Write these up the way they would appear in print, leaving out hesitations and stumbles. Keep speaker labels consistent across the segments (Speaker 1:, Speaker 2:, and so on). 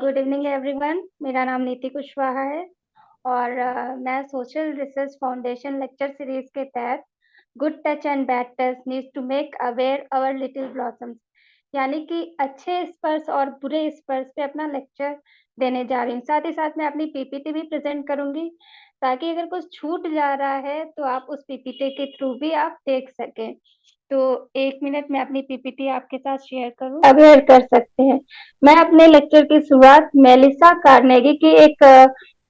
Speaker 1: Good evening everyone. मेरा नाम नीति कुशवाहा है और मैं social research foundation lecture series के तहत good touch and bad touch needs to make aware our little blossoms यानी कि अच्छे स्पर्श और बुरे स्पर्श पे अपना लेक्चर देने जा रही हूँ। साथ ही साथ मैं अपनी पीपीटी भी प्रेजेंट करूंगी ताकि अगर कुछ छूट जा रहा है तो आप उस पीपीटी के थ्रू भी आप देख सकें। तो 1 मिनट में अपनी पीपीटी आपके साथ शेयर करूं, अवेयर कर सकते हैं। मैं अपने लेक्चर की शुरुआत मेलिसा कार्नेगी की एक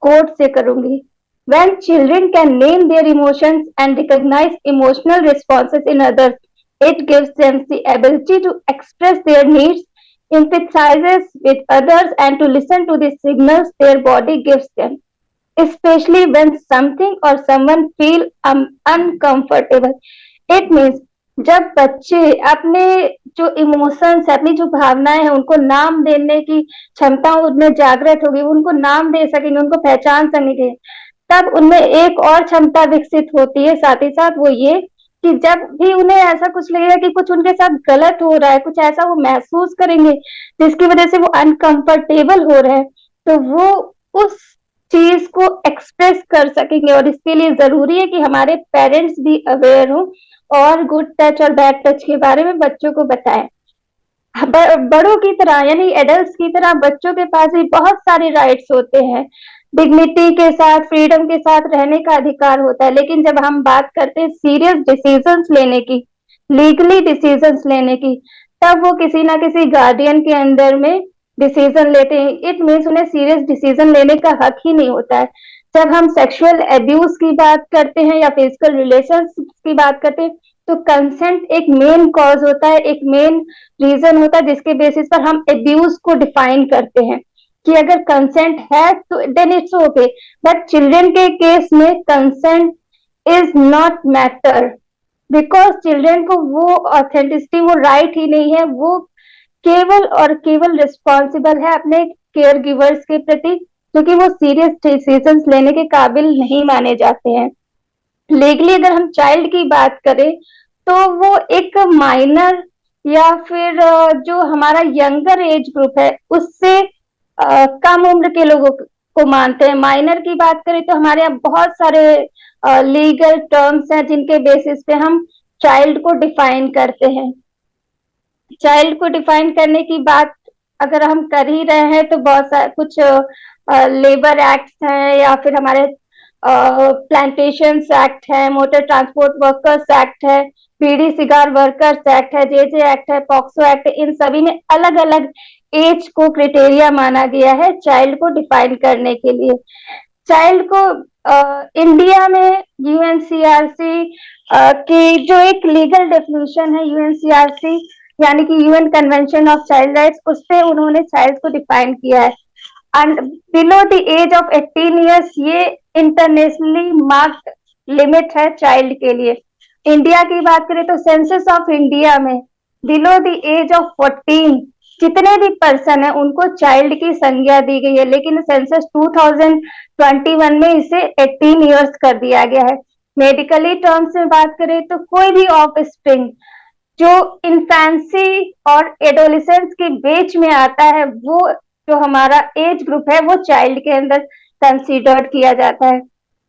Speaker 1: कोट से करूंगी। When children can name their emotions and recognize emotional responses in others, it gives them the ability to express their needs, empathizes with others, and to listen to the signals their body gives them, especially when something or someone feel uncomfortable. It means जब बच्चे अपने जो emotions है, अपनी जो भावनाएं हैं, उनको नाम देने की क्षमता उनमें जागृत होगी, उनको नाम दे सकेंगे, उनको पहचान सकेंगे, तब उनमें एक और क्षमता विकसित होती है। साथ ही साथ वो ये कि जब भी उन्हें ऐसा कुछ लगेगा कि कुछ उनके साथ गलत हो रहा है, कुछ ऐसा वो महसूस करेंगे जिसकी वजह से वो अनकंफर्टेबल हो रहे हैं, तो वो उस चीज को एक्सप्रेस कर सकेंगे। और इसके लिए जरूरी है कि हमारे पेरेंट्स भी अवेयर हों और गुड टच और बैड टच के बारे में बच्चों को बताएं। बड़ों की तरह यानी एडल्ट्स की तरह बच्चों के पास भी बहुत सारे राइट्स होते हैं। डिग्निटी के साथ, फ्रीडम के साथ रहने का अधिकार होता है। लेकिन जब हम बात करते हैं सीरियस डिसीजंस लेने की, लीगली डिसीजंस लेने की, तब वो किसी ना किसी गार्डियन के अंदर में डिसीजन लेते हैं। इट मीन्स उन्हें सीरियस डिसीजन लेने का हक ही नहीं होता है। जब हम सेक्सुअल एब्यूज की बात करते हैं या फिजिकल रिलेशंस की बात करते हैं, तो कंसेंट एक मेन कॉज होता है, एक मेन रीजन होता है जिसके बेसिस पर हम एब्यूज को डिफाइन करते हैं कि अगर कंसेंट है तो then it's okay. But children के केस में consent is not matter, because children को वो ऑथेंटिसिटी, वो राइट ही नहीं है। वो केवल और केवल रिस्पॉन्सिबल है अपने केयर गिवर्स के प्रति, क्योंकि वो सीरियस डिसीजंस लेने के काबिल नहीं माने जाते हैं। लीगली अगर हम चाइल्ड की बात करें तो वो एक माइनर या फिर जो हमारा यंगर एज ग्रुप है उससे कम उम्र के लोगों को मानते हैं। माइनर की बात करें तो हमारे यहाँ बहुत सारे लीगल टर्म्स हैं जिनके बेसिस पे हम चाइल्ड को डिफाइन करते हैं। चाइल्ड को डिफाइन करने की बात अगर हम कर ही रहे हैं तो बहुत सारे कुछ लेबर एक्ट्स हैं या फिर हमारे प्लांटेशन एक्ट है, मोटर ट्रांसपोर्ट वर्कर्स एक्ट है, बीड़ी सिगार वर्कर्स एक्ट है, जे एक्ट है, पॉक्सो एक्ट है। इन सभी में अलग अलग एज को क्राइटेरिया माना गया है चाइल्ड को डिफाइन करने के लिए। चाइल्ड को इंडिया में यूएनसीआरसी की जो एक लीगल डेफिनेशन है, यूएनसीआरसी यानी कि UN convention of child rights, उससे उन्होंने चाइल्ड को डिफाइन किया है। And below the age of 18 years ये इंटरनेशनली मार्क्ड लिमिट है चाइल्ड के लिए। इंडिया की बात करें तो सेंसस ऑफ इंडिया में बिलो द एज ऑफ 14 जितने भी पर्सन है उनको चाइल्ड की संज्ञा दी गई है, लेकिन सेंसस 2021 में इसे 18 ईयर्स कर दिया गया है। मेडिकली टर्म्स में बात करें तो कोई भी ऑफ स्प्रिंग जो इन्फेंसी और एडोलिसेंस के बीच में आता है, वो जो हमारा एज ग्रुप है वो चाइल्ड के अंदर कंसीडर्ड किया जाता है।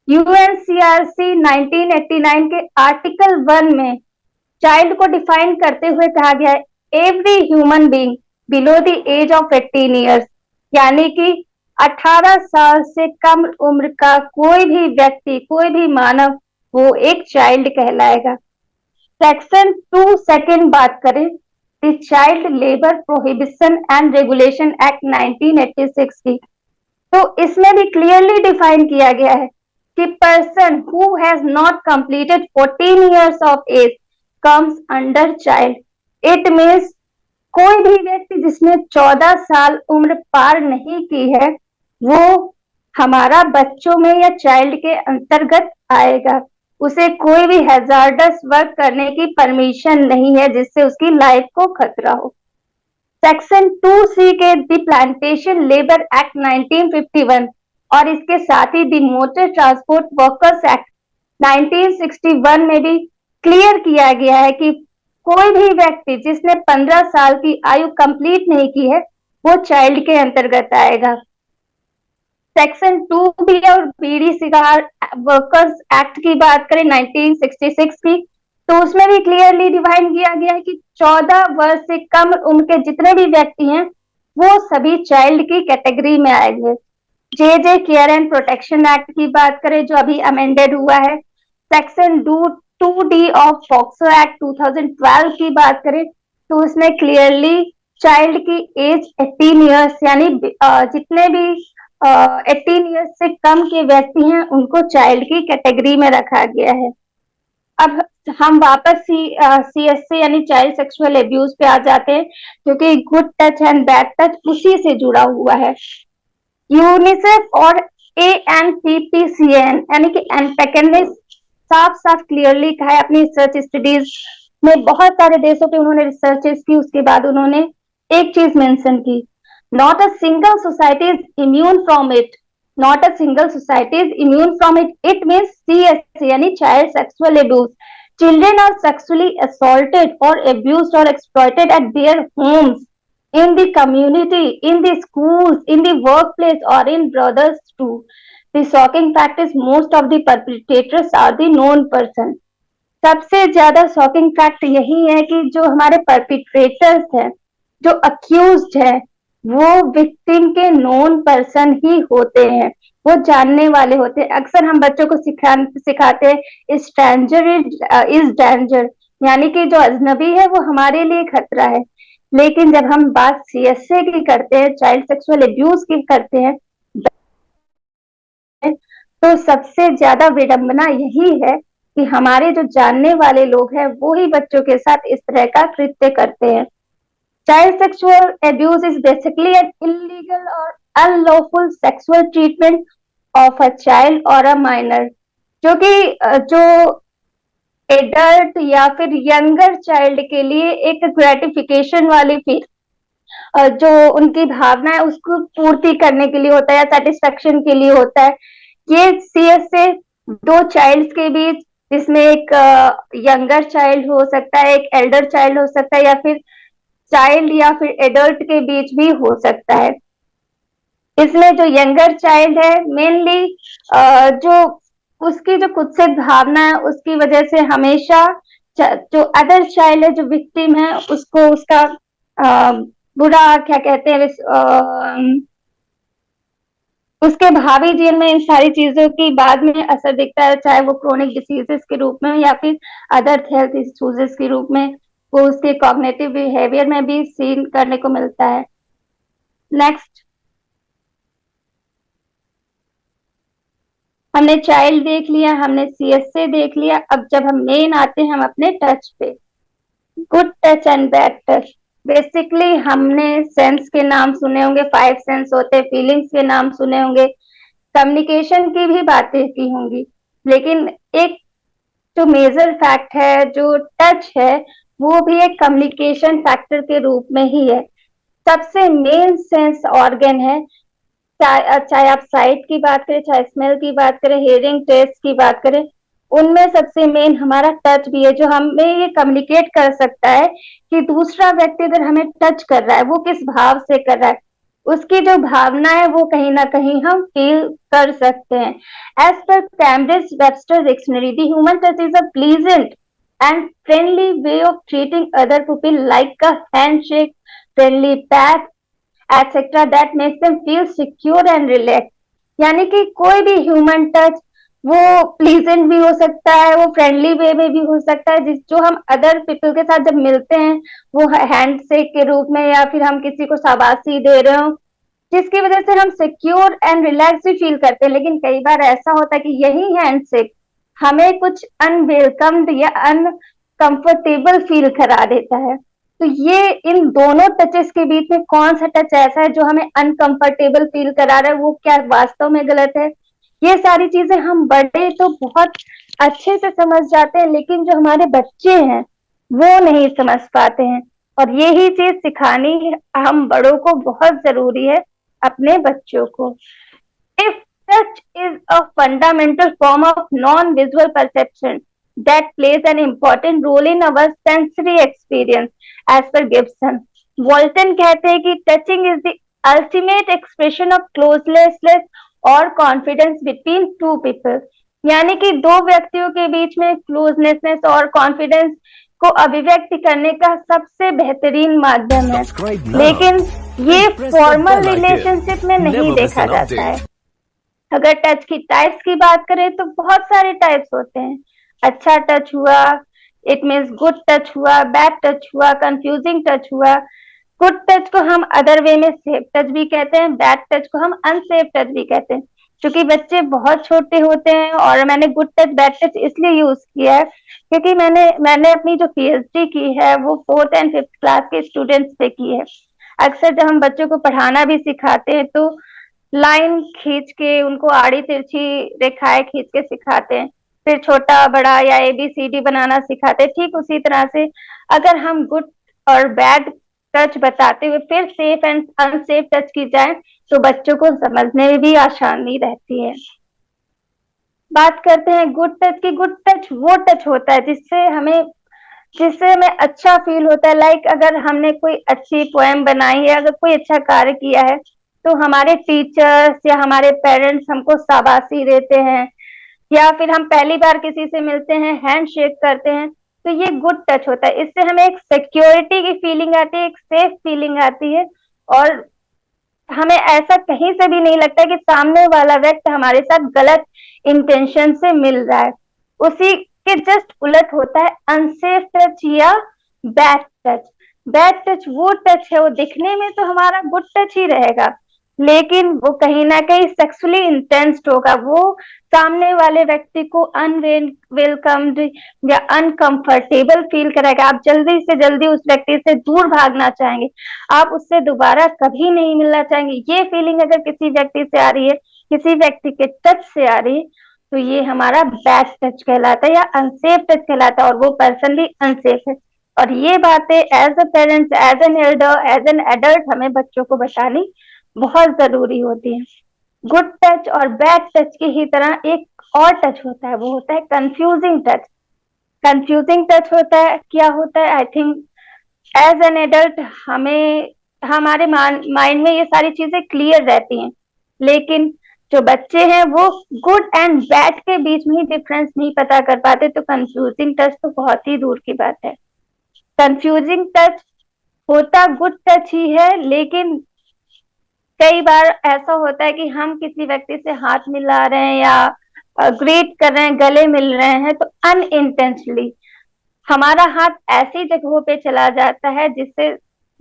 Speaker 1: यूएनसीआरसी 1989 के आर्टिकल 1 में चाइल्ड को डिफाइन करते हुए कहा गया है every human being below the age of 18 years, यानी कि 18 साल से कम उम्र का कोई भी व्यक्ति, कोई भी मानव, वो एक चाइल्ड कहलाएगा। सेक्शन 2 सेकेंड बात करें, the child labour prohibition and regulation act 1986 की, तो इसमें भी क्लियरली डिफाइन किया गया है कि person who has not completed 14 years of age comes under child. It means कोई भी व्यक्ति जिसने 14 साल उम्र पार नहीं की है वो हमारा बच्चों में या चाइल्ड के अंतर्गत आएगा। उसे कोई भी हैजार्डस वर्क करने की परमिशन नहीं है जिससे उसकी लाइफ को खतरा हो। सेक्शन 2C के द प्लांटेशन लेबर एक्ट 1951 और इसके साथ ही the motor transport workers act 1961 में भी क्लियर किया गया है कि कोई भी व्यक्ति जिसने 15 साल की आयु कंप्लीट नहीं की है वो चाइल्ड के अंतर्गत आएगा। सेक्शन 2 भी और बीड़ी सिगार वर्कर्स एक्ट की बात करें 1966 की, तो उसमें भी क्लियरली डिफाइन किया गया है कि 14 वर्ष से कम उम्र के जितने भी व्यक्ति हैं वो सभी चाइल्ड की कैटेगरी में आएंगे। जे केयर एंड प्रोटेक्शन एक्ट की बात करें जो अभी अमेंडेड हुआ है, section 2D of POCSO act 2012 की बात करें तो उसमें क्लियरली चाइल्ड की एज 18 ईयर्स यानी जितने भी 18 ईयर्स से कम के व्यक्ति हैं उनको चाइल्ड की कैटेगरी में रखा गया है। अब हम वापस CSC यानी चाइल्ड सेक्सुअल एब्यूज पे आ जाते हैं, क्योंकि good touch and bad touch उसी से जुड़ा हुआ है। यूनिसेफ और ANPPCN यानी कि एनपेकन ने साफ साफ क्लियरली कहा है अपनी रिसर्च स्टडीज में, बहुत सारे देशों पे उन्होंने रिसर्चेस की, उसके बाद उन्होंने एक चीज मेंशन की, not a single society is immune from it, not a single society is immune from it, it means CSC यानी child sexual abuse. Children are sexually assaulted or abused or exploited at their homes, in the community, in the schools, in the workplace, or in brothers too. The shocking fact is most of the perpetrators are the known person. सबसे ज्यादा shocking fact यही है कि जो हमारे परपिट्रेटर्स हैं, जो accused है, वो विक्टिम के नोन पर्सन ही होते हैं, वो जानने वाले होते हैं। अक्सर हम बच्चों को सिखाते हैं स्ट्रेंजर इज डेंजर, यानी कि जो अजनबी है वो हमारे लिए खतरा है। लेकिन जब हम बात CSA की करते हैं, चाइल्ड सेक्सुअल एब्यूज की करते हैं, तो सबसे ज्यादा विडंबना यही है कि हमारे जो जानने वाले लोग हैं वो ही बच्चों के साथ इस तरह का कृत्य करते हैं। Child sexual abuse is basically an illegal और unlawful sexual treatment of a child और अ माइनर, जो कि जो एडल्ट या फिर यंगर चाइल्ड के लिए एक ग्रेटिफिकेशन वाली फील, जो उनकी भावना है उसको पूर्ति करने के लिए होता है या सेटिस्फेक्शन के लिए होता है। ये CSA दो चाइल्ड के बीच, जिसमें एक यंगर चाइल्ड हो सकता है, एक एल्डर चाइल्ड हो सकता है, या फिर चाइल्ड या फिर एडल्ट के बीच भी हो सकता है। इसमें जो यंगर चाइल्ड है मेनली जो उसकी जो कुत्सित भावना है उसकी वजह से हमेशा जो अदर चाइल्ड है, जो विक्टिम है, उसको उसका बुरा क्या कहते हैं उसके भावी जीवन में इन सारी चीजों की बाद में असर दिखता है, चाहे वो क्रोनिक डिसीजेस के रूप में या फिर अदर हेल्थ इश्यूज के रूप में, वो उसके कॉग्निटिव बिहेवियर में भी सीन करने को मिलता है। नेक्स्ट, हमने चाइल्ड देख लिया, हमने CSA देख लिया। अब जब हम मेन आते हैं हम अपने टच पे, good touch and bad touch. Basically हमने सेंस के नाम सुने होंगे, 5 सेंस होते हैं, फीलिंग्स के नाम सुने होंगे, कम्युनिकेशन की भी बातें की होंगी, लेकिन एक जो मेजर फैक्ट है, जो टच है, वो भी एक कम्युनिकेशन फैक्टर के रूप में ही है। सबसे मेन सेंस ऑर्गन है, चाहे आप साइट की बात करें, चाहे स्मेल की बात करें, हियरिंग, टेस्ट की बात करें, उनमें सबसे मेन हमारा टच भी है, जो हमें ये कम्युनिकेट कर सकता है कि दूसरा व्यक्ति अगर हमें टच कर रहा है वो किस भाव से कर रहा है, उसकी जो भावना है वो कहीं ना कहीं हम फील कर सकते हैं। एज पर Cambridge Webster dictionary, the human touch is a pleasant and friendly way of treating other people like a handshake, friendly pat etcetera that makes them feel secure and relax. यानी कि कोई भी human touch वो pleasant भी हो सकता है, वो फ्रेंडली वे में भी हो सकता है, जिस जो हम अदर पीपल के साथ जब मिलते हैं वो हैंड शेक के रूप में, या फिर हम किसी को शाबाशी दे रहे हो, जिसकी वजह से हम सिक्योर एंड रिलैक्स भी फील करते हैं। लेकिन कई बार ऐसा होता है कि यही हैंड शेक हमें कुछ अनवेलकम्ड या अनकंफर्टेबल फील करा देता है। तो ये इन दोनों टचेस के बीच में कौन सा टच ऐसा है जो हमें अनकंफर्टेबल फील करा रहा है, वो क्या वास्तव में गलत है, ये सारी चीजें हम बड़े तो बहुत अच्छे से समझ जाते हैं, लेकिन जो हमारे बच्चे हैं वो नहीं समझ पाते हैं। और यही चीज सिखानी हम बड़ों को बहुत जरूरी है अपने बच्चों को। If touch is a fundamental form of non-visual perception that plays an important role in our sensory experience, as per Gibson. वॉल्टन कहते हैं कि touching is the ultimate expression of closeness और कॉन्फिडेंस बिटवीन टू पीपल। यानी कि दो व्यक्तियों के बीच में क्लोजनेस और कॉन्फिडेंस को अभिव्यक्त करने का सबसे बेहतरीन माध्यम है,
Speaker 2: Subscribe now
Speaker 1: लेकिन ये
Speaker 2: and press the
Speaker 1: formal
Speaker 2: bell icon.
Speaker 1: Relationship में नहीं
Speaker 2: Never miss
Speaker 1: देखा
Speaker 2: an
Speaker 1: जाता है।
Speaker 2: update.
Speaker 1: अगर टच की टाइप्स की बात करें तो बहुत सारे टाइप्स होते हैं। अच्छा टच हुआ, इट मीन्स गुड टच हुआ, बैड टच हुआ, कंफ्यूजिंग टच हुआ। गुड टच को हम अदर वे में सेफ टच भी कहते हैं, बैड टच को हम अनसेफ टच भी कहते हैं। क्योंकि बच्चे बहुत छोटे होते हैं, और मैंने गुड टच बैड टच इसलिए यूज किया है क्योंकि मैंने अपनी जो पीएचडी की है वो 4th एंड 5th क्लास के स्टूडेंट्स पे की है। अक्सर जब हम बच्चों को पढ़ाना भी सिखाते हैं तो लाइन खींच के उनको आड़ी तिरछी रेखाएं खींच के सिखाते हैं, फिर छोटा बड़ा या ABCD बनाना सिखाते हैं। ठीक उसी तरह से अगर हम गुड और बैड टच बताते हुए फिर सेफ एंड अनसेफ टच की जाए तो बच्चों को समझने में भी आसानी रहती है। बात करते हैं गुड टच की। गुड टच वो टच होता है जिससे हमें अच्छा फील होता है। लाइक अगर हमने कोई अच्छी पोएम बनाई है, अगर कोई अच्छा कार्य किया है तो हमारे टीचर्स या हमारे पेरेंट्स हमको शाबाशी देते हैं, या फिर हम पहली बार किसी से मिलते हैं, हैंड शेक करते हैं, तो ये गुड टच होता है। इससे हमें एक सिक्योरिटी की फीलिंग आती है, एक सेफ फीलिंग आती है, और हमें ऐसा कहीं से भी नहीं लगता कि सामने वाला व्यक्ति हमारे साथ गलत इंटेंशन से मिल रहा है। उसी के जस्ट उलट होता है अनसेफ टच या बैड टच। बैड टच वो टच है, वो दिखने में तो हमारा गुड टच ही रहेगा, लेकिन वो कहीं ना कहीं सेक्सुअली इंटेंस्ड होगा। वो सामने वाले व्यक्ति को अनवेलकम्ड या अनकंफर्टेबल फील कराएगा। आप जल्दी से जल्दी उस व्यक्ति से दूर भागना चाहेंगे, आप उससे दोबारा कभी नहीं मिलना चाहेंगे। ये फीलिंग अगर किसी व्यक्ति से आ रही है, किसी व्यक्ति के टच से आ रही है, तो ये हमारा बैड टच कहलाता है या अनसेफ टच कहलाता है, और वो पर्सन भी अनसेफ है। और ये बातें as a parents, as an elder, as an adult हमें बच्चों को बतानी बहुत जरूरी होती है। गुड टच और बैड टच की ही तरह एक और टच होता है, वो होता है कंफ्यूजिंग टच। कंफ्यूजिंग टच होता है, क्या होता है, I think as an adult हमें हमारे माइंड में ये सारी चीजें क्लियर रहती हैं, लेकिन जो बच्चे हैं वो गुड एंड बैड के बीच में ही डिफरेंस नहीं पता कर पाते, तो कंफ्यूजिंग टच तो बहुत ही दूर की बात है। कंफ्यूजिंग टच होता गुड टच ही है, लेकिन कई बार ऐसा होता है कि हम किसी व्यक्ति से हाथ मिला रहे हैं या ग्रीट कर रहे हैं, गले मिल रहे हैं, तो अनइंटेंशनली हमारा हाथ ऐसी जगहों पे चला जाता है जिससे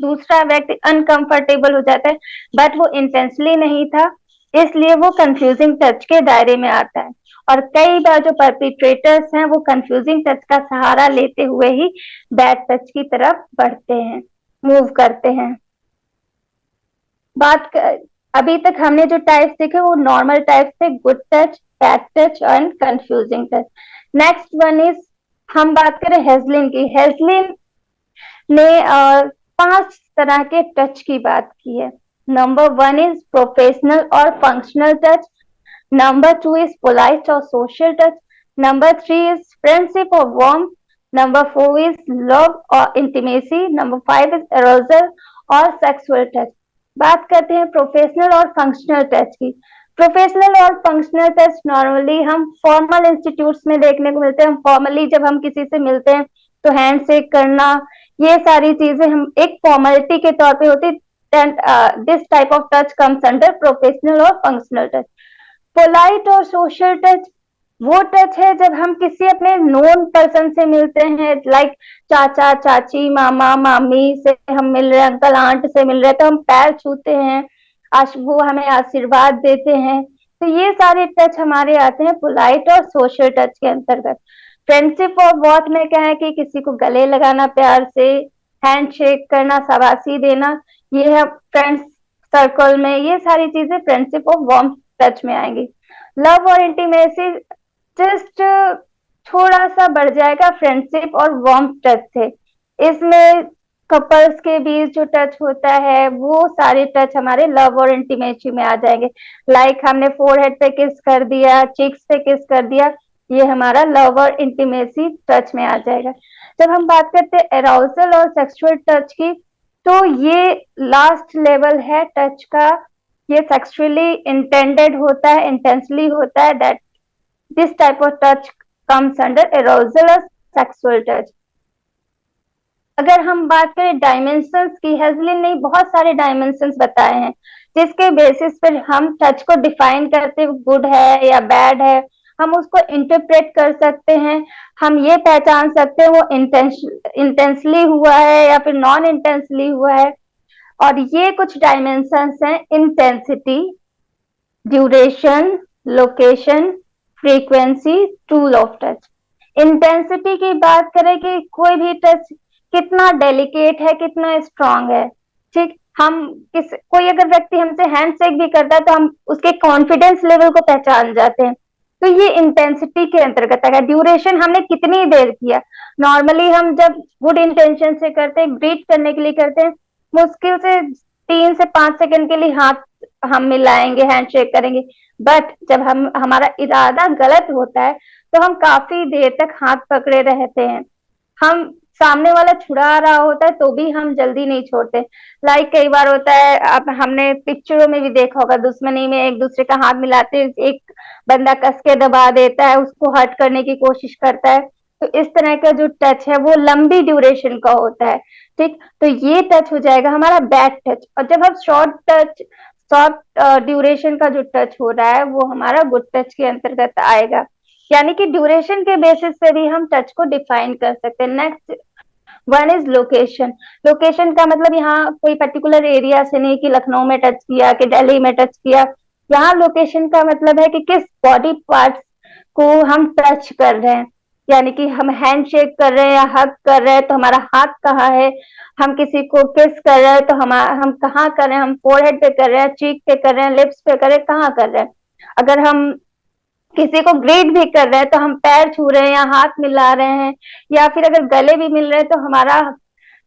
Speaker 1: दूसरा व्यक्ति अनकंफर्टेबल हो जाता है, बट वो इंटेंशनली नहीं था, इसलिए वो कंफ्यूजिंग टच के दायरे में आता है। और कई बार जो परपिट्रेटर्स हैं वो कंफ्यूजिंग टच का सहारा लेते हुए ही बैड टच की तरफ बढ़ते हैं, मूव करते हैं। अभी तक हमने जो टाइप्स देखे वो नॉर्मल टाइप्स थे, good touch, bad touch and confusing touch. Next one is, हम बात करें हेजलिन की। हेजलिन ने 5 तरह के टच की बात की है। नंबर 1 इज प्रोफेशनल और functional touch, number 2 is polite और social touch, number 3 is friendship और वार्म, नंबर 4 इज लव और इंटीमेसी, नंबर 5 इज एरोजल और सेक्सुअल टच। बात करते हैं प्रोफेशनल और फंक्शनल टच की। प्रोफेशनल और फंक्शनल टच नॉर्मली हम फॉर्मल इंस्टीट्यूट्स में देखने को मिलते हैं। फॉर्मली जब हम किसी से मिलते हैं तो हैंड शेक करना, ये सारी चीजें हम एक फॉर्मेलिटी के तौर पे होती है। This type of touch comes under professional और फंक्शनल टच। पोलाइट और सोशल टच वो टच है जब हम किसी अपने नोन पर्सन से मिलते हैं, लाइक चाचा चाची, मामा मामी से हम मिल रहे हैं, अंकल आंट से मिल रहे हैं, तो हम पैर छूते हैं, वो हमें आशीर्वाद देते हैं। तो ये सारे टच हमारे आते हैं पोलाइट और सोशल टच के अंतर्गत। फ्रेंडशिप और वॉर्थ में क्या है कि किसी को गले लगाना प्यार से, हैंड शेक करना, शाबाशी देना, ये है फ्रेंड्स सर्कल में। ये सारी चीजें फ्रेंडशिप और वार्म टच में आएंगी। लव और इंटीमेसी जस्ट थोड़ा सा बढ़ जाएगा फ्रेंडशिप और वार्म टच से। इसमें कपल्स के बीच जो टच होता है वो सारे टच हमारे लव और इंटीमेसी में आ जाएंगे। लाइक हमने फोरहेड पे किस कर दिया, चिक्स पे किस कर दिया, ये हमारा लव और इंटीमेसी टच में आ जाएगा। जब हम बात करते हैं एराउजल और सेक्सुअल टच की, तो ये लास्ट लेवल है टच का, ये सेक्सुअली इंटेंडेड होता है, इंटेंसली होता है, that this type of touch comes under aerogel और सेक्सुअल टच। अगर हम बात करें डायमेंशंस की, हेजलिन ने बहुत सारे डायमेंशंस बताए हैं जिसके बेसिस पर हम टच को डिफाइन करते हैं, गुड है या बैड है, हम उसको इंटरप्रेट कर सकते हैं, हम ये पहचान सकते हैं वो इंटेंसली हुआ है या फिर नॉन इंटेंसली हुआ है। और ये कुछ डायमेंशंस हैं: intensity, duration, location, frequency, tool of touch. Intensity की बात करें कि कोई भी टच कितना डेलिकेट है, कितना स्ट्रांग है, ठीक। हम कोई अगर व्यक्ति हमसे हैंडशेक भी करता है तो हम उसके कॉन्फिडेंस लेवल को पहचान जाते हैं, तो ये इंटेंसिटी के अंतर्गत है। ड्यूरेशन, हमने कितनी देर किया। नॉर्मली हम जब गुड इंटेंशन से करते हैं, ग्रीट करने के लिए करते हैं, मुश्किल से 3 से 5 सेकंड के लिए हाथ हम मिलाएंगे, हैंडशेक करेंगे। बट जब हमारा इरादा गलत होता है तो हम काफी देर तक हाथ पकड़े रहते हैं, हम सामने वाला छुड़ा रहा होता है तो भी हम जल्दी नहीं छोड़ते। लाइक कई बार होता है, अब हमने पिक्चरों में भी देखा होगा, दुश्मनी में एक दूसरे का हाथ मिलाते, एक बंदा कस के दबा देता है, उसको हर्ट करने की कोशिश करता है। तो इस तरह का जो टच है वो लंबी ड्यूरेशन का होता है, ठीक। तो ये टच हो जाएगा हमारा बैड टच। और जब हम शॉर्ट ड्यूरेशन का जो टच हो रहा है वो हमारा गुड टच के अंतर्गत आएगा। यानी कि ड्यूरेशन के बेसिस पे भी हम टच को डिफाइन कर सकते हैं। Next one is location. Location का मतलब यहाँ कोई पर्टिकुलर एरिया से नहीं कि लखनऊ में टच किया कि दिल्ली में टच किया। यहाँ लोकेशन का मतलब है कि किस बॉडी पार्ट्स को हम टच कर रहे हैं, यानी कि हम हैंडशेक कर रहे हैं या हग कर रहे हैं तो हमारा हाथ कहाँ है, हम किसी को किस कर रहे हैं तो हम कहाँ कर रहे हैं, हम फोरहेड पे कर रहे हैं, चीक पे कर रहे हैं, लिप्स पे कर रहे हैं, कहाँ कर रहे हैं। अगर हम किसी को ग्रीट भी कर रहे हैं तो हम पैर छू रहे हैं या हाथ मिला रहे हैं, या फिर अगर गले भी मिल रहे हैं तो हमारा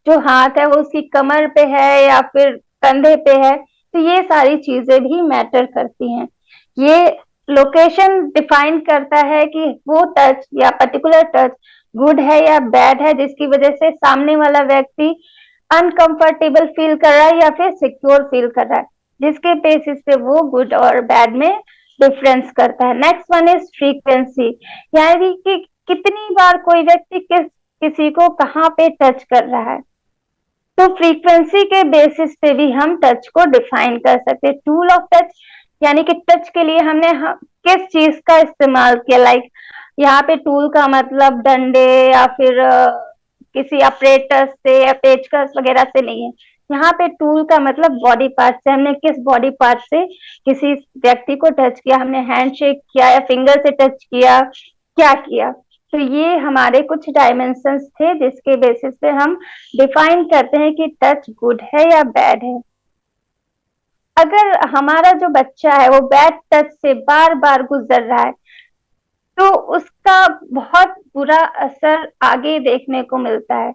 Speaker 1: जो हाथ है वो उसकी कमर पे है या फिर कंधे पे है। तो ये सारी चीजें भी मैटर करती हैं। ये लोकेशन डिफाइन करता है कि वो टच या पर्टिकुलर टच गुड है या बैड है, जिसकी वजह से सामने वाला व्यक्ति अनकंफर्टेबल फील कर रहा है या फिर सिक्योर फील कर रहा है, जिसके बेसिस पे वो गुड और बैड में डिफरेंस करता है। नेक्स्ट वन इज फ्रीक्वेंसी, यानी कि कितनी बार कोई व्यक्ति किसी को कहाँ पे टच कर रहा है। तो फ्रीक्वेंसी के बेसिस पे भी हम टच को डिफाइन कर सकते हैं। टूल ऑफ टच, यानी कि टच के लिए हमने किस चीज का इस्तेमाल किया। लाइक यहाँ पे टूल का मतलब डंडे या फिर किसी ऑपरेटर से या पेचकस वगैरह से नहीं है। यहाँ पे टूल का मतलब बॉडी पार्ट से, हमने किस बॉडी पार्ट से किसी व्यक्ति को टच किया, हमने हैंडशेक किया या फिंगर से टच किया, क्या किया। तो ये हमारे कुछ डायमेंशंस थे जिसके बेसिस पे हम डिफाइन करते हैं कि टच गुड है या बैड है। अगर हमारा जो बच्चा है वो बैड टच से बार बार गुजर रहा है तो उसका बहुत बुरा असर आगे देखने को मिलता है।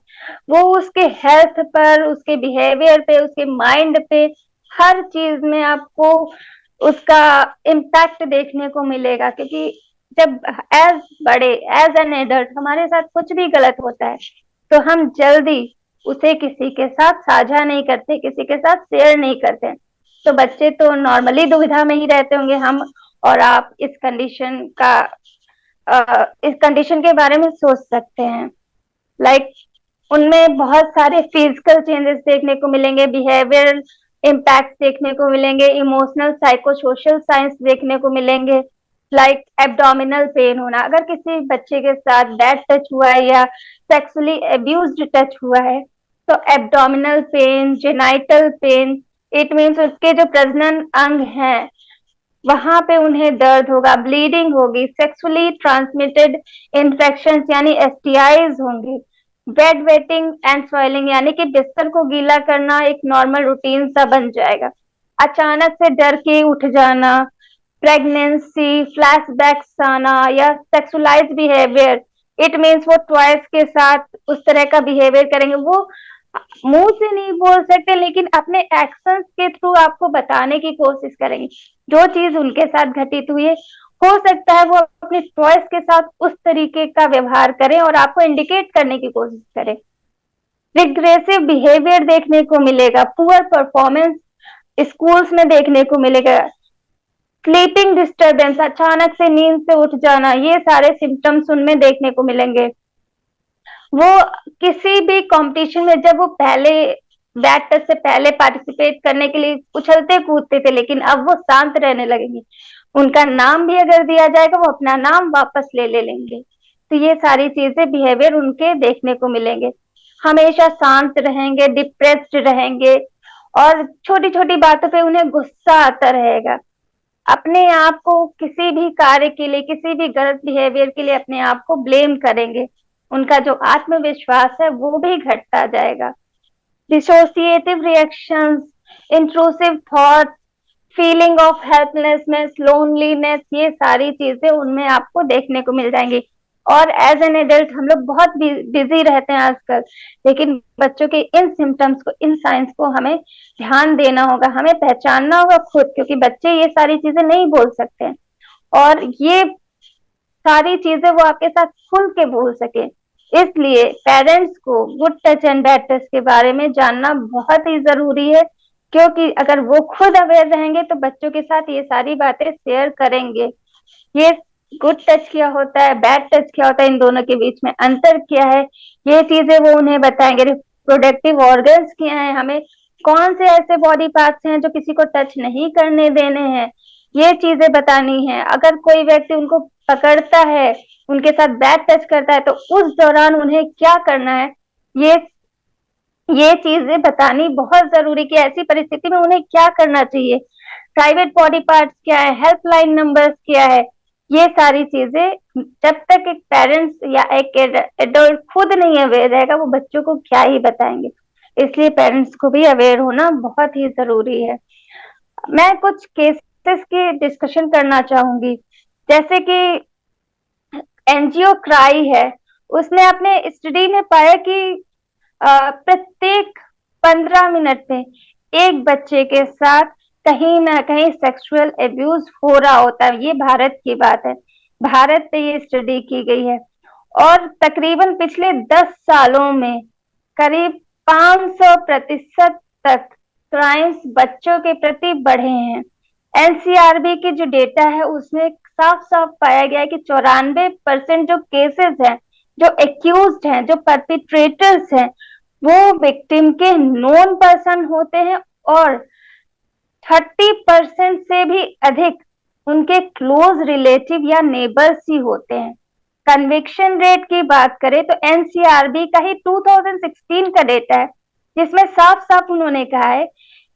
Speaker 1: वो उसके हेल्थ पर, उसके बिहेवियर पे, उसके माइंड पे, हर चीज में आपको उसका इम्पैक्ट देखने को मिलेगा। क्योंकि जब एज एन एडल्ट हमारे साथ कुछ भी गलत होता है तो हम जल्दी उसे किसी के साथ साझा नहीं करते, किसी के साथ शेयर नहीं करते। तो बच्चे तो नॉर्मली दुविधा में ही रहते होंगे, हम और आप इस कंडीशन के बारे में सोच सकते हैं। लाइक उनमें बहुत सारे फिजिकल चेंजेस देखने को मिलेंगे, बिहेवियरल इम्पैक्ट देखने को मिलेंगे, इमोशनल साइको सोशल साइंस देखने को मिलेंगे। लाइक एब्डोमिनल पेन होना, अगर किसी बच्चे के साथ बैड टच हुआ है या सेक्सुअली अब्यूज्ड टच हुआ है तो abdominal pain, genital pain, it means उसके जो प्रजनन अंग हैं वहां पे उन्हें दर्द होगा, ब्लीडिंग होगी, सेक्सुअली ट्रांसमिटेड इन्फेक्शन यानी एसटीआईज होंगे, बेड वेटिंग एंड स्वेलिंग यानी कि बिस्तर को गीला करना एक नॉर्मल रूटीन सा बन जाएगा, अचानक से डर के उठ जाना, प्रेगनेंसी, फ्लैशबैक्स आना या सेक्सुअलाइज बिहेवियर, इट मीन्स वो टॉयज के साथ उस तरह का बिहेवियर करेंगे। वो मुंह से नहीं बोल सकते लेकिन अपने एक्शंस के थ्रू आपको बताने की कोशिश करेंगे जो चीज उनके साथ घटित हुई है। हो सकता है वो अपने टॉयज के साथ उस तरीके का व्यवहार करें और आपको इंडिकेट करने की कोशिश करें। रिग्रेसिव बिहेवियर देखने को मिलेगा, पुअर परफॉर्मेंस स्कूल्स में देखने को मिलेगा, स्लीपिंग डिस्टर्बेंस, अचानक से नींद से उठ जाना, ये सारे सिम्टम्स उनमें देखने को मिलेंगे। वो किसी भी कंपटीशन में जब वो पहले बैट टच से पहले पार्टिसिपेट करने के लिए उछलते कूदते थे, लेकिन अब वो शांत रहने लगेंगे। उनका नाम भी अगर दिया जाएगा वो अपना नाम वापस ले लेंगे। तो ये सारी चीजें बिहेवियर उनके देखने को मिलेंगे। हमेशा शांत रहेंगे, डिप्रेस्ड रहेंगे, और छोटी छोटी बातों पे उन्हें गुस्सा आता रहेगा। अपने आप को किसी भी कार्य के लिए, किसी भी गलत बिहेवियर के लिए अपने आप को ब्लेम करेंगे। उनका जो आत्मविश्वास है वो भी घटता जाएगा। Dissociative reactions, intrusive thoughts, feeling of helplessness, loneliness, ये सारी चीजें उनमें आपको देखने को मिल जाएंगी। और एज एन एडल्ट हम लोग बहुत बिजी रहते हैं आजकल, लेकिन बच्चों के इन सिम्टम्स को, इन साइंस को हमें ध्यान देना होगा, हमें पहचानना होगा खुद, क्योंकि बच्चे ये सारी चीजें नहीं बोल सकते हैं, और ये सारी चीजें वो आपके साथ खुल के बोल सके। इसलिए पेरेंट्स को good touch and bad touch के बारे में जानना बहुत ही जरूरी है, क्योंकि अगर वो खुद अवेयर रहेंगे तो बच्चों के साथ ये सारी बातें शेयर करेंगे। ये गुड टच क्या होता है, बैड टच क्या होता है, इन दोनों के बीच में अंतर क्या है, ये चीजें वो उन्हें बताएंगे। रिप्रोडक्टिव ऑर्गन्स क्या है, हमें कौन से ऐसे बॉडी पार्ट्स हैं जो किसी को टच नहीं करने देने हैं, ये चीजें बतानी है। अगर कोई व्यक्ति उनको पकड़ता है, उनके साथ बैड टच करता है, तो उस दौरान उन्हें क्या करना है, ये चीजें बतानी बहुत जरूरी कि ऐसी परिस्थिति में उन्हें क्या करना चाहिए। प्राइवेट बॉडी पार्ट्स क्या है, हेल्पलाइन नंबर्स क्या है, ये सारी चीजें जब तक एक पेरेंट्स या एक एडल्ट खुद नहीं अवेयर रहेगा, वो बच्चों को क्या ही बताएंगे। इसलिए पेरेंट्स को भी अवेयर होना बहुत ही जरूरी है। मैं कुछ केसेस की डिस्कशन करना चाहूंगी, जैसे कि एनजीओ क्राई है, उसने अपने स्टडी में पाया कि प्रत्येक 15 मिनट में एक बच्चे के साथ कहीं ना कहीं सेक्सुअल एब्यूज हो रहा होता है। ये भारत की बात है, भारत में ये स्टडी की गई है, और तकरीबन पिछले 10 सालों में करीब 500% तक क्राइम्स बच्चों के प्रति बढ़े हैं। एनसीआरबी की जो डेटा है उसमें साफ साफ पाया गया है कि 94% जो केसेस हैं, जो एक्यूज्ड हैं, जो परपिट्रेटर्स हैं, वो विक्टिम के नोन पर्सन होते हैं, और 30% से भी अधिक उनके क्लोज रिलेटिव या नेबर्स ही होते हैं। कन्विक्शन रेट की बात करें तो एनसीआरबी का ही 2016 का डेटा है, जिसमें साफ साफ उन्होंने कहा है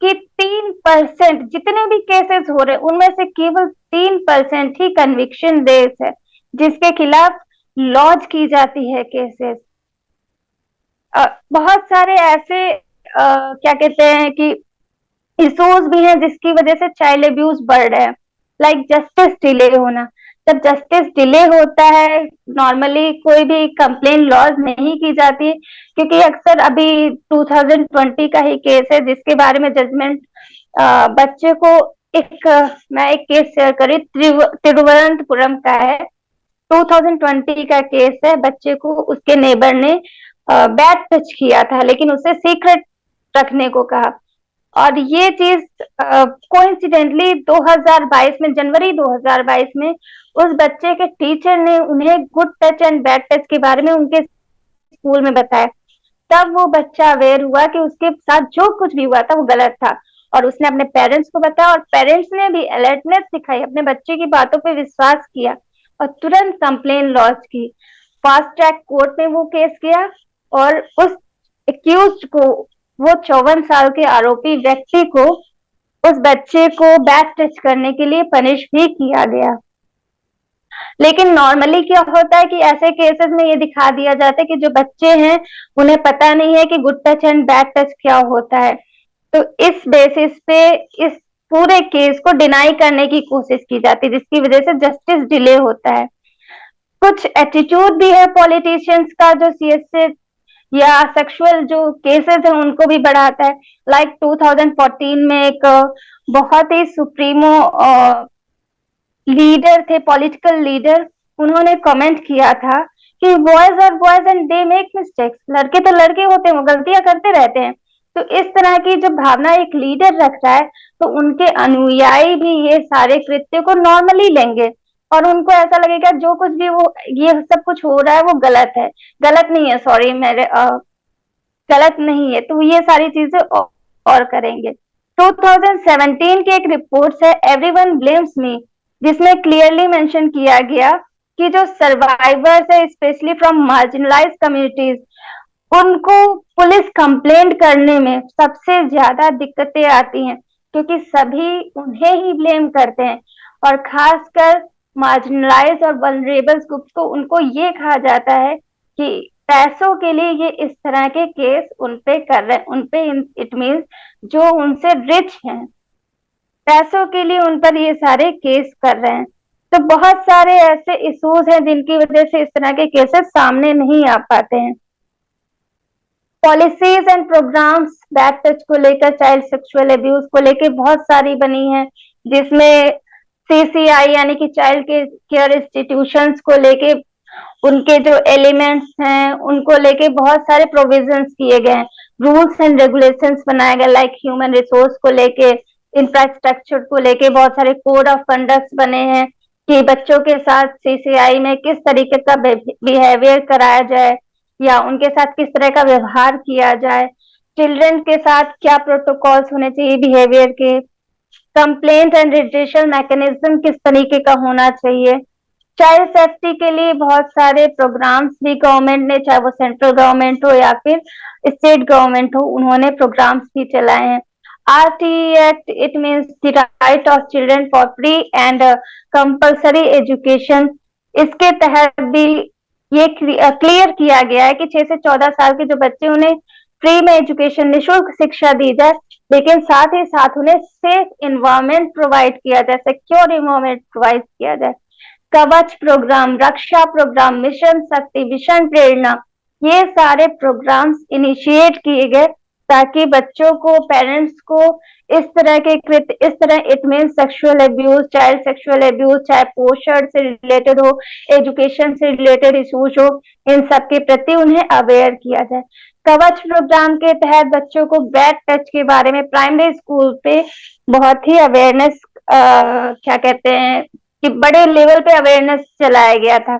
Speaker 1: कि 3% जितने भी केसेस हो रहे उनमें से केवल 3% ही कन्विक्शन रेट है, जिसके खिलाफ लॉन्च की जाती है केसेस। बहुत सारे ऐसे क्या कहते हैं कि इश्यूज भी हैं जिसकी वजह से चाइल्ड अब्यूज बढ़ रहा है, लाइक जस्टिस डिले होना। जब जस्टिस डिले होता है, नॉर्मली कोई भी कंप्लेन लॉन्च नहीं की जाती, क्योंकि अक्सर अभी 2020 का ही केस है जिसके बारे में जजमेंट बच्चे को मैं एक केस शेयर करी, तिरुवनंतपुरम का है, 2020 का केस है। बच्चे को उसके नेबर ने बैड टच किया था, लेकिन उसे सीक्रेट रखने को कहा, और ये चीज कोइंसिडेंटली 2022 में, जनवरी 2022 में उस बच्चे के टीचर ने उन्हें good touch and bad touch के बारे में उनके स्कूल में बताया। तब वो बच्चा अवेयर हुआ कि उसके साथ जो कुछ भी हुआ था वो गलत था, और उसने अपने पेरेंट्स को बताया, और पेरेंट्स ने भी अलर्टनेस दिखाई, अपने बच्चे की बातों पे विश्वास किया और तुरंत कंप्लेन लॉन्च की। फास्ट ट्रैक कोर्ट में वो केस गया, और उस एक्यूज्ड को, वो 54 साल के आरोपी व्यक्ति को, उस बच्चे को बैड टच करने के लिए पनिश भी किया गया। लेकिन नॉर्मली क्या होता है कि ऐसे केसेस में ये दिखा दिया जाता है कि जो बच्चे हैं उन्हें पता नहीं है कि good touch and bad touch क्या होता है, तो इस बेसिस पे इस पूरे केस को डिनाई करने की कोशिश की जाती है, जिसकी वजह से जस्टिस डिले होता है। कुछ एटीट्यूड भी है पॉलिटिशियंस का, जो सीएसए या सेक्सुअल जो केसेस है उनको भी बढ़ाता है। लाइक 2014 में एक बहुत ही सुप्रीमो लीडर थे, पॉलिटिकल लीडर, उन्होंने कमेंट किया था कि boys are boys and they make mistakes, लड़के तो लड़के होते हैं, वो गलतियां करते रहते हैं। तो इस तरह की जब भावना एक लीडर रख रहा है, तो उनके अनुयायी भी ये सारे कृत्य को नॉर्मली लेंगे, और उनको ऐसा लगेगा जो कुछ भी वो ये सब कुछ हो रहा है वो गलत है, गलत नहीं है, सॉरी मेरे गलत नहीं है, तो ये सारी चीजें और करेंगे। 2017 की एक रिपोर्ट है एवरीवन ब्लेम्स मी, जिसमें क्लियरली मेंशन किया गया कि जो सर्वाइवर्स है स्पेशली फ्रॉम मार्जिनलाइज कम्युनिटीज, उनको पुलिस कंप्लेंट करने में सबसे ज्यादा दिक्कतें आती हैं, क्योंकि सभी उन्हें ही ब्लेम करते हैं, और खासकर मार्जिनलाइज और वल्नरेबल ग्रुप को उनको ये कहा जाता है कि पैसों के लिए ये इस तरह के केस उनपे कर रहे हैं, उनपे इट मीन्स जो उनसे रिच हैं, पैसों के लिए उन पर ये सारे केस कर रहे हैं। तो बहुत सारे ऐसे इश्यूज हैं जिनकी वजह से इस तरह के केसेस सामने नहीं आ पाते हैं। Policies and programmes bad touch को लेकर, चाइल्ड सेक्सुअल अब्यूज को लेकर बहुत सारी बनी है, जिसमें सीसीआई यानी कि चाइल्ड केयर इंस्टीट्यूशंस को लेके उनके जो एलिमेंट्स हैं उनको लेके बहुत सारे प्रोविजंस किए गए हैं, रूल्स एंड रेगुलेशंस बनाए गए, लाइक ह्यूमन रिसोर्स को लेके, इंफ्रास्ट्रक्चर को लेके बहुत सारे कोड ऑफ कंडक्ट बने हैं कि बच्चों के साथ सीसीआई में किस तरीके का बिहेवियर कराया जाए या उनके साथ किस तरह का व्यवहार किया जाए, चिल्ड्रन के साथ क्या प्रोटोकॉल्स होने चाहिए बिहेवियर के, कंप्लेंट एंड रिड्रेशल मैकेनिज्म किस तरीके का होना चाहिए। चाइल्ड सेफ्टी के लिए बहुत सारे प्रोग्राम्स भी गवर्नमेंट ने, चाहे वो सेंट्रल गवर्नमेंट हो या फिर स्टेट गवर्नमेंट हो, उन्होंने प्रोग्राम्स भी चलाए हैं। RTE act, it means the right of children for free and compulsory education, इसके तहत भी ये क्लियर किया गया है कि 6 से 14 साल के जो बच्चे, उन्हें फ्री में एजुकेशन, निःशुल्क शिक्षा दी जाए, लेकिन साथ ही साथ उन्हें सेफ इन्वायरमेंट प्रोवाइड किया जाए, सिक्योर इन्वायरमेंट प्रोवाइड किया जाए। कवच प्रोग्राम, रक्षा प्रोग्राम, मिशन शक्ति, मिशन प्रेरणा, ये सारे प्रोग्राम्स इनिशिएट किए गए ताकि बच्चों को, पेरेंट्स को इस तरह के कृत्य, इस तरह it mean sexual abuse, child sexual abuse, चाहे पोषण से रिलेटेड हो, एजुकेशन से रिलेटेड इश्यूज हो, इन सब के प्रति उन्हें अवेयर किया जाए। कवच प्रोग्राम के तहत बच्चों को बैड टच के बारे में प्राइमरी स्कूल पे बहुत ही अवेयरनेस, क्या कहते हैं कि बड़े लेवल पे अवेयरनेस चलाया गया था,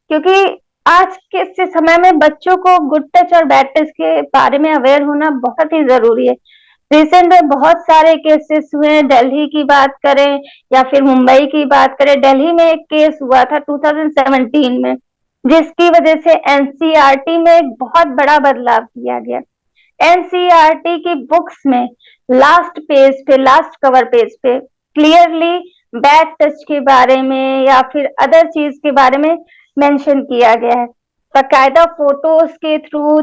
Speaker 1: क्योंकि आज के समय में बच्चों को गुड टच और बैड टच के बारे में अवेयर होना बहुत ही जरूरी है। रिसेंट में बहुत सारे केसेस हुए हैं, दिल्ली की बात करें या फिर मुंबई की बात करें। दिल्ली में एक केस हुआ था 2017 में, जिसकी वजह से एनसीईआरटी में एक बहुत बड़ा बदलाव किया गया। एनसीईआरटी की बुक्स में लास्ट पेज पे, लास्ट कवर पेज पे क्लियरली बैड टच के बारे में या फिर अदर चीज के बारे में मेंशन किया गया है। बाकायदा फोटोज के थ्रू,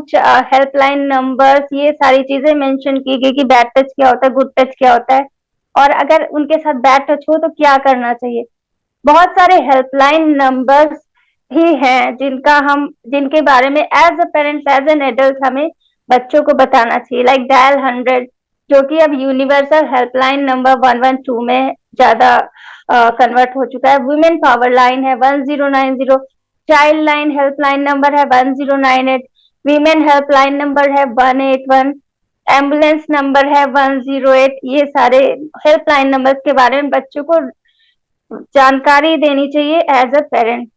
Speaker 1: हेल्पलाइन नंबर्स, ये सारी चीजें मेंशन की गई कि बैड टच क्या होता है, गुड टच क्या होता है, और अगर उनके साथ बैड टच हो तो क्या करना चाहिए। बहुत सारे हेल्पलाइन नंबर्स ही हैं जिनके बारे में as a parents, as an adult हमें बच्चों को बताना चाहिए, लाइक डायल 100, जो कि अब यूनिवर्सल हेल्पलाइन नंबर 112 में ज्यादा कन्वर्ट हो चुका है। वुमेन पावर लाइन है 1090, चाइल्ड लाइन हेल्पलाइन नंबर है 1098, वीमेन हेल्पलाइन नंबर है 181, एम्बुलेंस नंबर है 108। ये सारे हेल्पलाइन नंबर्स के बारे में बच्चों को जानकारी देनी चाहिए एज अ पेरेंट।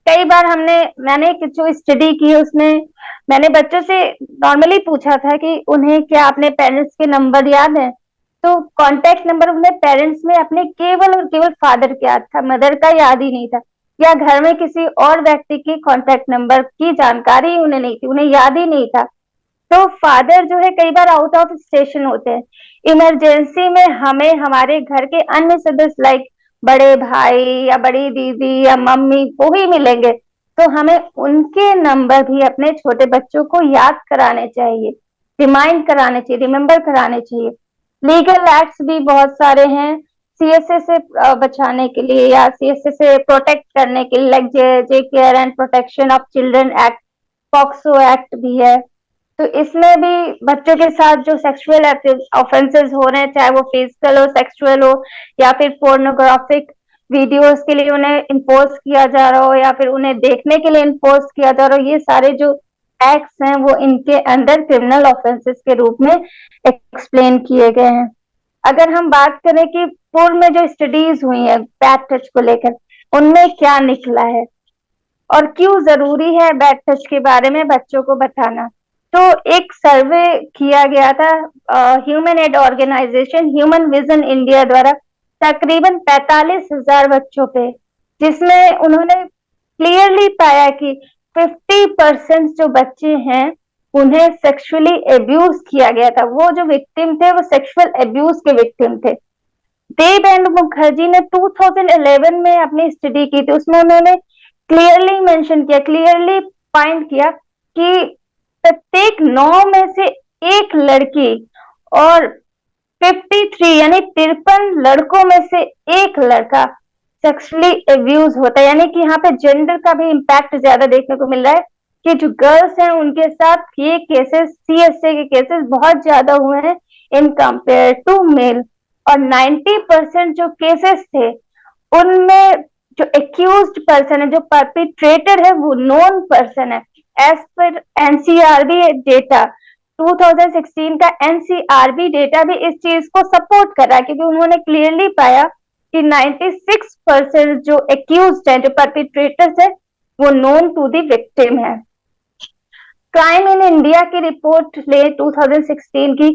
Speaker 1: कई बार मैंने जो स्टडी की है उसमें मैंने बच्चों से नॉर्मली पूछा था कि उन्हें क्या अपने पेरेंट्स के नंबर याद है, तो कांटेक्ट नंबर उन्हें पेरेंट्स में अपने केवल और केवल फादर का याद था, मदर का याद ही नहीं था, या घर में किसी और व्यक्ति की कांटेक्ट नंबर की जानकारी उन्हें नहीं थी, उन्हें याद ही नहीं था। तो फादर जो है कई बार आउट ऑफ स्टेशन होते हैं, इमरजेंसी में हमें हमारे घर के अन्य सदस्य लाइक बड़े भाई या बड़ी दीदी या मम्मी वो ही मिलेंगे, तो हमें उनके नंबर भी अपने छोटे बच्चों को याद कराने चाहिए, रिमाइंड कराने चाहिए, रिमेम्बर कराने चाहिए। लीगल एक्ट्स भी बहुत सारे हैं सीएसए से बचाने के लिए या सीएसए से प्रोटेक्ट करने के लिए, like J care and protection of children act, POCSO act भी है। तो इसमें भी बच्चों के साथ जो सेक्सुअल ऑफेंसेस हो रहे हैं, चाहे वो फिजिकल हो, सेक्सुअल हो या फिर पोर्नोग्राफिक, वीडियोस के लिए उन्हें इम्पोज किया जा रहा हो या फिर उन्हें देखने के लिए इम्पोज किया जा रहा हो, ये सारे जो एक्ट्स हैं वो इनके अंडर क्रिमिनल ऑफेंसेस के रूप में एक्सप्लेन किए गए हैं। अगर हम बात करें कि पूर्व में जो स्टडीज हुई है बैड टच को लेकर, उनमें क्या निकला है और क्यों जरूरी है बैड टच के बारे में बच्चों को बताना। तो एक सर्वे किया गया था human aid organisation human vision India द्वारा तकरीबन 45,000 बच्चों पे, जिसमें उन्होंने क्लियरली पाया कि 50% जो बच्चे हैं उन्हें सेक्सुअली एब्यूज किया गया था। वो जो विक्टिम थे वो सेक्सुअल एब्यूज के विक्टिम थे। देव एंड मुखर्जी ने 2011 में अपनी स्टडी की थी, उसमें उन्होंने क्लियरली मेंशन किया, क्लियरली पॉइंट किया कि प्रत्येक 9 में से एक लड़की और 53 यानी 53 लड़कों में से एक लड़का सेक्सुअली एब्यूज होता है। यानी कि यहाँ पे जेंडर का भी इम्पैक्ट ज्यादा देखने को मिल रहा है कि जो गर्ल्स हैं उनके साथ ये केसेस, सीएसए के केसेस बहुत ज्यादा हुए हैं इन कंपेयर टू मेल। और 90% जो केसेस थे उनमें जो एक्यूज्ड पर्सन है, जो परपिट्रेटर है, वो नोन पर्सन है। एज पर एनसीआरबी डेटा 2016 का एनसीआरबी डेटा भी इस चीज को सपोर्ट कर रहा है, क्योंकि उन्होंने क्लियरली पाया कि 96% जो एक्यूज्ड है, जो परपिट्रेटर्स है, वो नोन टू द विक्टिम है। क्राइम इन इंडिया की रिपोर्ट ले 2016 की,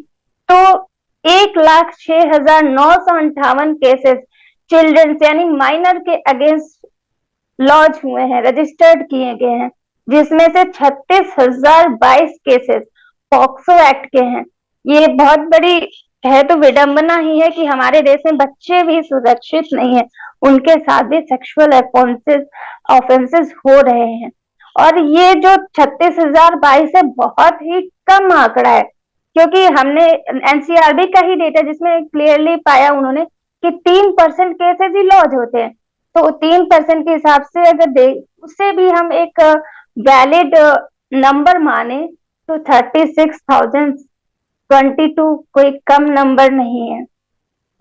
Speaker 1: तो 1,06,958 केसेस चिल्ड्रंस यानी माइनर के अगेंस्ट लॉन्च हुए हैं, रजिस्टर्ड किए गए हैं, जिसमें से 36,022 केसेस पॉक्सो एक्ट के हैं। ये बहुत बड़ी है तो विडंबना ही है कि हमारे देश में बच्चे भी सुरक्षित नहीं है, उनके साथ भी सेक्सुअल ऑफेंसेस हो रहे हैं। और ये जो 36,022 है बहुत ही कम आंकड़ा है, क्योंकि हमने एनसीआरबी का ही डेटा जिसमें क्लियरली पाया उन्होंने कि 3% केसेस ही लॉन्च होते हैं। तो 3% के हिसाब से अगर उससे भी हम एक वैलिड नंबर माने तो 36,022 कोई कम नंबर नहीं है।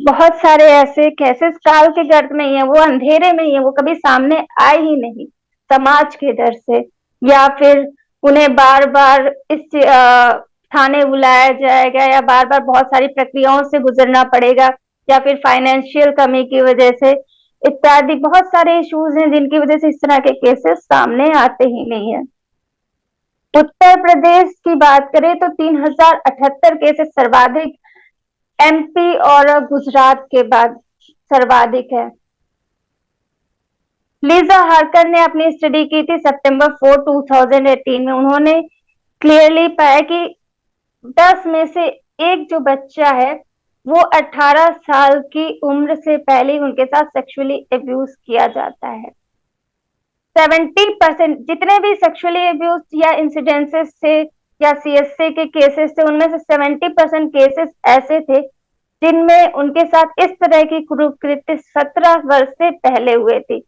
Speaker 1: बहुत सारे ऐसे केसेस काल के गर्भ में ही है, वो अंधेरे में ही है, वो कभी सामने आए ही नहीं समाज के डर से, या फिर उन्हें बार बार इस थाने बुलाया जाएगा या बार बार बहुत सारी प्रक्रियाओं से गुजरना पड़ेगा, या फिर फाइनेंशियल कमी की वजह से इत्यादि बहुत सारे इश्यूज हैं जिनकी वजह से इस तरह के केसेस सामने आते ही नहीं है। उत्तर प्रदेश की बात करें तो 3,078 केसेस सर्वाधिक, एमपी और गुजरात के बाद सर्वाधिक है। लीजा हार्कर ने अपनी स्टडी की थी सितंबर 4, 2018 में। उन्होंने क्लियरली पाया कि 10 में से एक जो बच्चा है वो 18 साल की उम्र से पहले उनके साथ सेक्सुअली अब्यूज किया जाता है। 70% जितने भी सेक्सुअली अब्यूज या इंसिडेंसेस थे या सीएसए के केसेस थे, उनमें से 70% केसेस ऐसे थे जिनमें उनके साथ इस तरह की कुकृत्य 17 वर्ष से पहले हुए थे।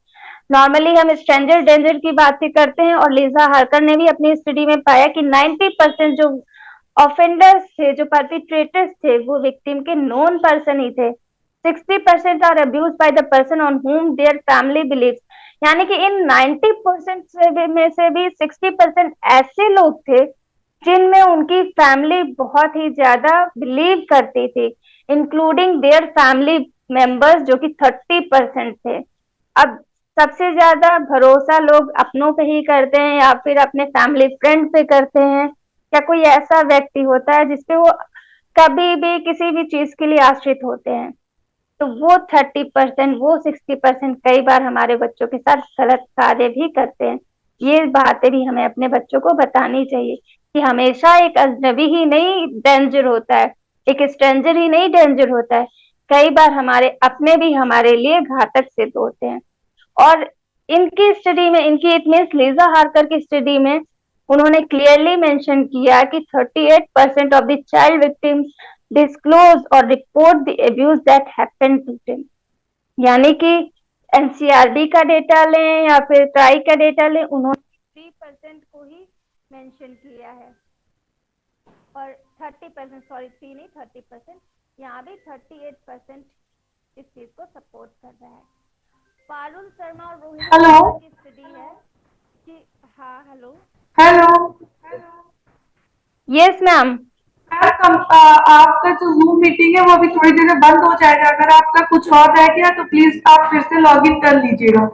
Speaker 1: नॉर्मली हम स्ट्रेंजर डेंजर की बात करते हैं, और लीजा हार्कर ने भी अपनी स्टडी में पाया कि 90% जो ऑफेंडर्स थे, जो परपिट्रेटर्स थे, वो विक्टिम के नोन पर्सन ही थे। 60% are abuse by the person on whom their family believes. यानी कि इन 90% में से भी 60% ऐसे लोग थे जिनमें उनकी फैमिली बहुत ही ज्यादा बिलीव करती थी, इंक्लूडिंग देयर फैमिली मेंबर्स जो कि 30% थे। अब सबसे ज्यादा भरोसा लोग अपनों पे ही करते हैं या फिर अपने फैमिली फ्रेंड पे करते हैं, या कोई ऐसा व्यक्ति होता है जिसपे वो कभी भी किसी भी चीज के लिए आश्रित होते हैं। तो वो 30%, वो 60% कई बार हमारे बच्चों के साथ गलत कार्य भी करते हैं। ये बातें भी हमें अपने बच्चों को बतानी चाहिए कि हमेशा एक अजनबी ही नहीं डेंजर होता है, एक स्ट्रेंजर ही नहीं डेंजर होता है, कई बार हमारे अपने भी हमारे लिए घातक सिद्ध होते हैं। और इनकी स्टडी में, इनकी इट मीन्स लीजा हार्कर की स्टडी में उन्होंने क्लियरली मेंशन किया कि 38% of the child victims disclose और report the abuse that happened to them. यानी कि एनसीआरबी का डेटा लें या फिर ट्राई का डेटा लें, उन्होंने 3% को ही मेंशन किया है, और 30%, सॉरी 3 नहीं 30%, यहाँ भी 38% इस चीज को सपोर्ट कर रहा है। पारुल शर्मा और रोहिणी
Speaker 2: हेलो।
Speaker 1: शर्मा की स्टडी है कि हाँ हेलो।
Speaker 2: हेलो।
Speaker 1: Yes ma'am.
Speaker 2: आपका जो जूम मीटिंग है वो अभी थोड़ी देर में बंद हो जाएगा। अगर आपका कुछ और रह गया तो प्लीज आप फिर से लॉग इन कर लीजिएगा।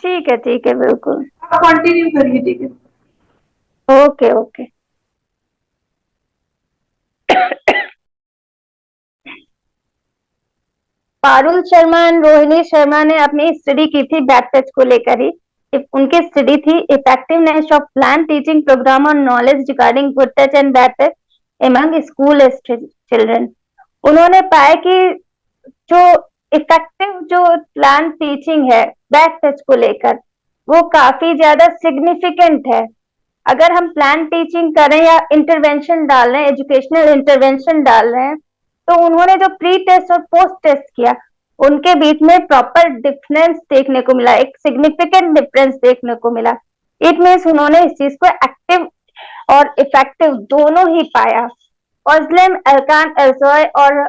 Speaker 1: ठीक है बिल्कुल।
Speaker 2: आप कंटिन्यू करिए, ठीक है।
Speaker 1: Okay okay. Parul Sharma and Rohini Sharma ने अपनी स्टडी की थी बैक टच को लेकर ही। उनकी स्टडी थी effectiveness of plan teaching program और knowledge regarding good touch and bad touch among school children. उन्होंने पाया कि जो इफेक्टिव जो प्लान टीचिंग है बैक टच को लेकर वो काफी ज्यादा सिग्निफिकेंट है। अगर हम प्लान टीचिंग करें या इंटरवेंशन डाल रहे हैं, एजुकेशनल इंटरवेंशन डाल रहे हैं, तो उन्होंने जो प्री टेस्ट और पोस्ट टेस्ट किया उनके बीच में प्रॉपर डिफरेंस देखने को मिला, एक सिग्निफिकेंट डिफरेंस देखने को मिला। इट मीन्स उन्होंने इस चीज को एक्टिव और इफेक्टिव दोनों ही पाया। ओस्लम एल्कान एल्सॉय और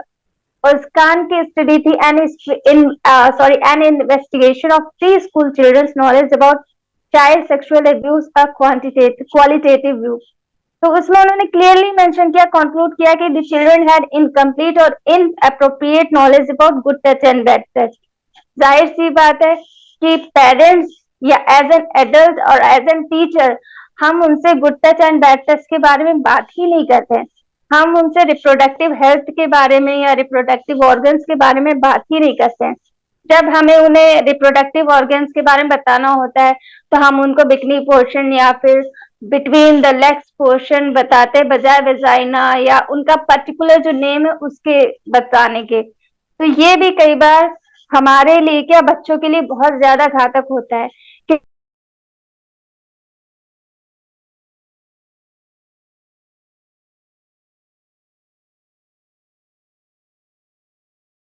Speaker 1: ओस्कान की स्टडी थी an investigation of preschool children's knowledge about child sexual abuse a qualitative view. तो उसमें उन्होंने क्लियरली मेंशन किया, कंक्लूड किया कि द चिल्ड्रन हैड इनकम्प्लीट और inappropriate knowledge about good touch and bad touch. जाहिर सी बात है कि पेरेंट्स या एज एन एडल्ट और एज एन टीचर हम उनसे good touch and bad touch के बारे में बात ही नहीं करते हैं। हम उनसे रिप्रोडक्टिव हेल्थ के बारे में या रिप्रोडक्टिव ऑर्गन्स के बारे में बात ही नहीं करते हैं। जब हमें उन्हें रिप्रोडक्टिव ऑर्गन्स के बारे में बताना होता है तो हम उनको बिकनी पोर्शन या फिर बिटवीन द लेग्स पोर्शन बताते बजाय वेजाइना या उनका पर्टिकुलर जो नेम है उसके बताने के। तो ये भी कई बार हमारे लिए क्या बच्चों के लिए बहुत ज्यादा घातक होता है कि